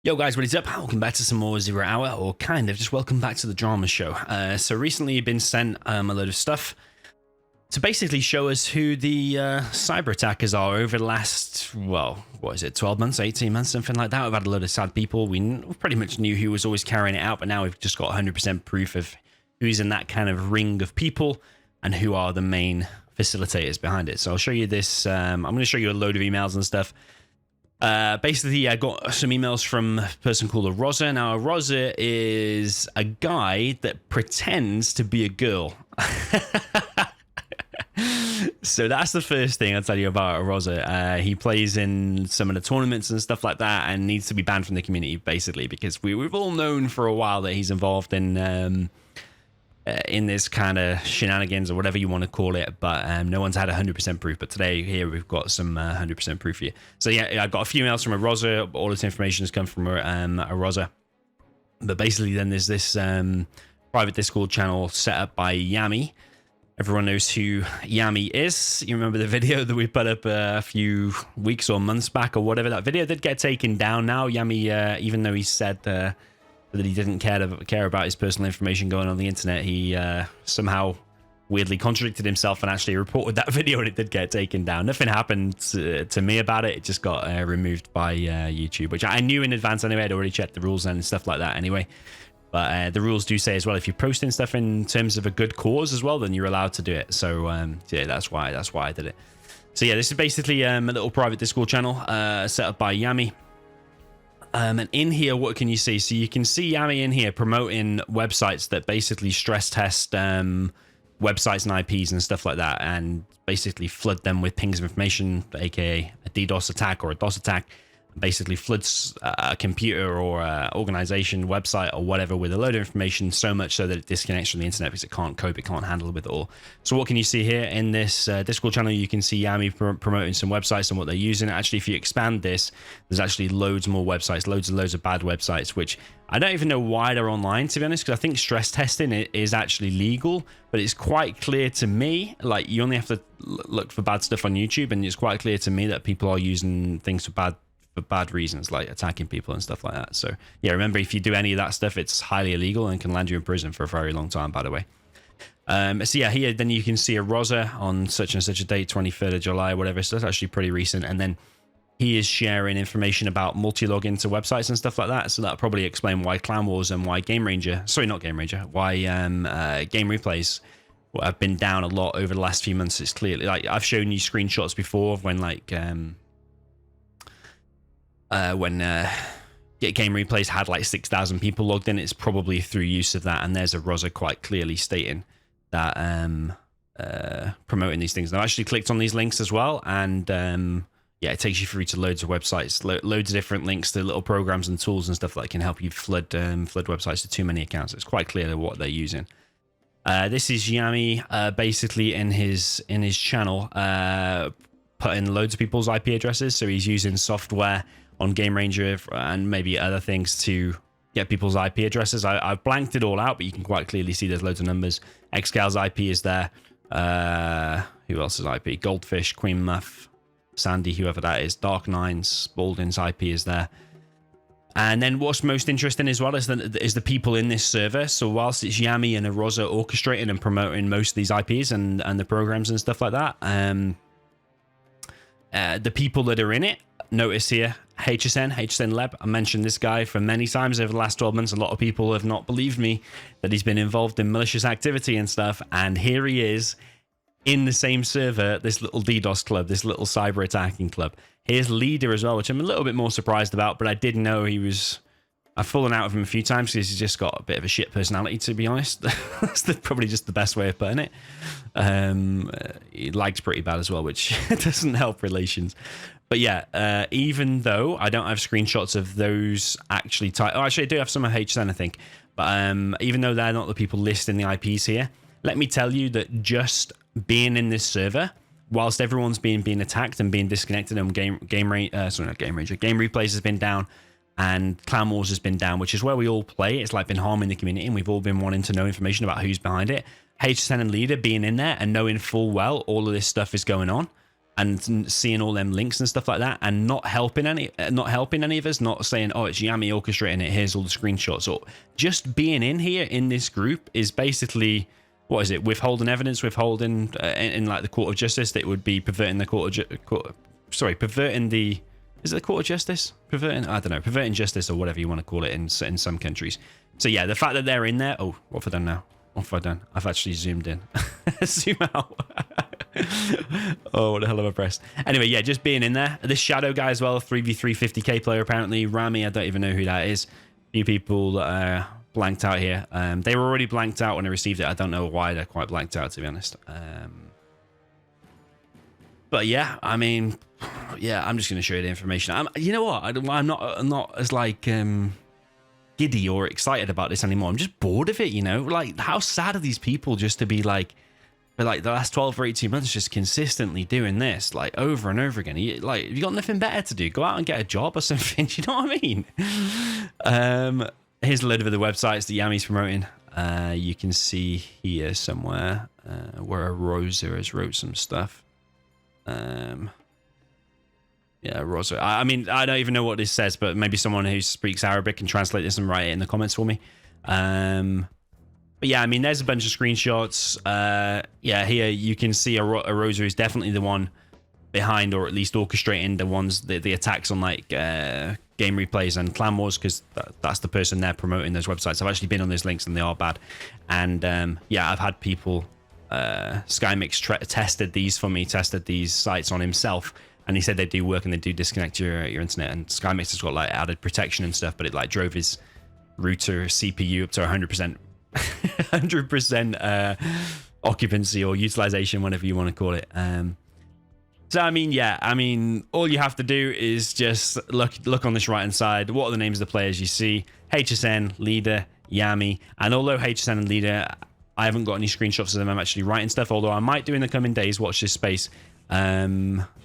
Yo guys, what is up? Welcome back to some more Zero Hour, or kind of just welcome back to the drama show. So recently you've been sent a load of stuff to basically show us who the cyber attackers are over the last, well, what is it, 12 months, 18 months, something like that. We've had a load of sad people. We pretty much knew who was always carrying it out, but now we've just got 100% proof of who's in that kind of ring of people and who are the main facilitators behind it. So I'll show you this. I'm going to show you a load of emails and stuff. Basically, I got some emails from a person called Arosa. Now, Rosa is a guy that pretends to be a girl. So that's the first thing I'll tell you about Rosa. He plays in some of the tournaments and stuff like that and needs to be banned from the community, basically, because we've all known for a while that he's involved in this kind of shenanigans or whatever you want to call it, but no one's had 100% proof. But today here we've got some 100% proof here. So yeah, I got a few emails from Rosa. All this information has come from Rosa. But basically then there's this private Discord channel set up by Yammy. Everyone knows who Yammy is. You remember the video that we put up a few weeks or months back or whatever? That video did get taken down now. Yammy, even though he said that he didn't care about his personal information going on the internet, he somehow weirdly contradicted himself and actually reported that video, and it did get taken down. Nothing happened to me about it. It just got removed by YouTube, which I knew in advance anyway. I'd already checked the rules and stuff like that anyway. But the rules do say as well, if you're posting stuff in terms of a good cause as well, then you're allowed to do it. So yeah, that's why I did it. So yeah, this is basically a little private Discord channel set up by Yammy. And in here, what can you see? So you can see Yammy in here promoting websites that basically stress test websites and IPs and stuff like that, and basically flood them with pings of information, aka a DDoS attack or a DOS attack. Basically floods a computer or organization website or whatever with a load of information, so much so that it disconnects from the internet because it can't cope, it can't handle with it all. So what can you see here in this Discord channel? You can see Yammy promoting some websites and what they're using. Actually, if you expand this, there's actually loads more websites, loads of bad websites, which I don't even know why they're online, to be honest, because I think stress testing is actually legal, but it's quite clear to me, like, you only have to look for bad stuff on YouTube, and it's quite clear to me that people are using things for bad reasons, like attacking people and stuff like that. So yeah, remember, if you do any of that stuff, it's highly illegal and can land you in prison for a very long time, by the way. So yeah, here then you can see a Rosa on such and such a date, 23rd of July, whatever. So that's actually pretty recent. And then he is sharing information about multi-login to websites and stuff like that. So that'll probably explain why Clan Wars and why Game why game replays have been down a lot over the last few months. It's clearly, like, I've shown you screenshots before of when, like, Game Replays had like 6,000 people logged in. It's probably through use of that, and there's a Rosa quite clearly stating that promoting these things. Now, I actually clicked on these links as well, and yeah, it takes you through to loads of websites, loads of different links to little programs and tools and stuff that can help you flood websites to too many accounts. It's quite clear what they're using. This is Yammy basically in his channel putting loads of people's IP addresses. So he's using software on Game Ranger and maybe other things to get people's IP addresses. I've blanked it all out, but you can quite clearly see there's loads of numbers. Xcal's IP is there. Who else's IP? Goldfish, Queen Muff, Sandy, whoever that is. Dark Nines, Spalding's IP is there. And then what's most interesting as well is the people in this server. So whilst it's Yammy and Rosa orchestrating and promoting most of these IPs and the programs and stuff like that, the people that are in it, notice here, HSN Leb. I mentioned this guy for many times over the last 12 months. A lot of people have not believed me that he's been involved in malicious activity and stuff. And here he is in the same server, this little DDoS club, this little cyber attacking club. Here's leader as well, which I'm a little bit more surprised about, but I did know I've fallen out with him a few times because he's just got a bit of a shit personality, to be honest. That's probably just the best way of putting it. He likes pretty bad as well, which doesn't help relations. But yeah, even though I don't have screenshots of those actually actually I do have some of HSN, I think. But even though they're not the people listing the IPs here, let me tell you that just being in this server, whilst everyone's being attacked and being disconnected, and Game Replays has been down, and Clan Wars has been down, which is where we all play. It's like been harming the community, and we've all been wanting to know information about who's behind it. HSN and Leader being in there and knowing full well all of this stuff is going on, and seeing all them links and stuff like that, and not helping any of us, not saying, oh, it's Yammy orchestrating it, here's all the screenshots, or just being in here in this group is basically, what is it, withholding evidence, withholding in like the court of justice. That would be perverting the perverting the, is it the court of justice, perverting, I don't know, perverting justice, or whatever you want to call it in some countries. So yeah, the fact that they're in there, oh, what have I done now? What have I done? I've actually zoomed in. Zoom out. Oh, what the hell have I pressed? Anyway, yeah, just being in there. This Shadow guy as well, 3v3 50k player apparently. Rami, I don't even know who that is. Few people that are blanked out here. They were already blanked out when I received it. I don't know why they're quite blanked out, to be honest. But yeah, I mean, yeah, I'm just going to show you the information. You know what? I'm not as like giddy or excited about this anymore. I'm just bored of it, you know? Like, how sad are these people just to be like, for like the last 12 or 18 months, just consistently doing this, like over and over again. You got nothing better to do. Go out and get a job or something. Do you know what I mean? Here's a load of the websites that Yammy's promoting. You can see here somewhere where Rosa has wrote some stuff. Yeah, Rosa. I mean, I don't even know what this says, but maybe someone who speaks Arabic can translate this and write it in the comments for me. But yeah, I mean, there's a bunch of screenshots. Yeah, here you can see Arosa is definitely the one behind, or at least orchestrating the attacks on like game replays and clan wars, because that's the person they're promoting those websites. I've actually been on those links and they are bad. And yeah, I've had people, Skymix tested these for me, tested these sites on himself. And he said they do work and they do disconnect your internet. And Skymix has got like added protection and stuff, but it like drove his router CPU up to 100%, 100% occupancy or utilization, whatever you want to call it. So I mean, yeah, I mean, all you have to do is just look on this right hand side. What are the names of the players you see? HSN, Leader, Yammy, and although HSN and Leader, I haven't got any screenshots of them. I'm actually writing stuff, although I might do in the coming days. Watch this space.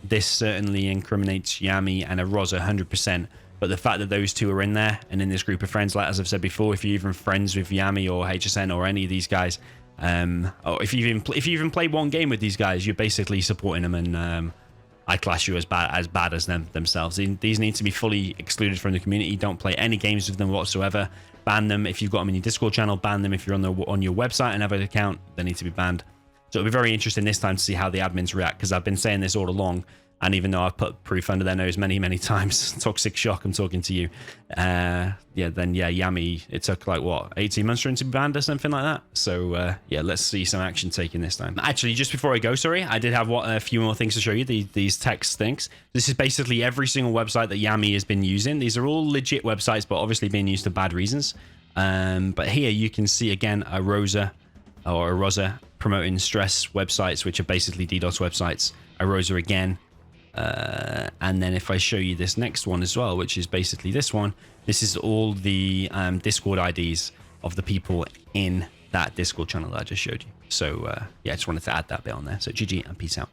This certainly incriminates Yammy and Rosa 100%, but the fact that those two are in there and in this group of friends, like as I've said before, if you're even friends with Yammy or HSN or any of these guys, or if you even play one game with these guys, you're basically supporting them, and I class you as bad as them themselves. These need to be fully excluded from the community. Don't play any games with them whatsoever. Ban them if you've got them in your Discord channel. Ban them if you're on your website and have an account. They need to be banned. So it'll be very interesting this time to see how the admins react, because I've been saying this all along, and even though I've put proof under their nose many times, Toxic Shock, I'm talking to you. Yeah, then yeah, Yammy, it took like what, 18 months for him to be banned or something like that. So yeah, let's see some action taken this time. Actually, just before I go, sorry, I did have a few more things to show you. These text things. This is basically every single website that Yammy has been using. These are all legit websites, but obviously being used for bad reasons. But here you can see again a Rosa promoting stress websites, which are basically DDoS websites. Arosa again. And then if I show you this next one as well, which is basically this one, this is all the Discord IDs of the people in that Discord channel that I just showed you. So yeah, I just wanted to add that bit on there. So GG and peace out.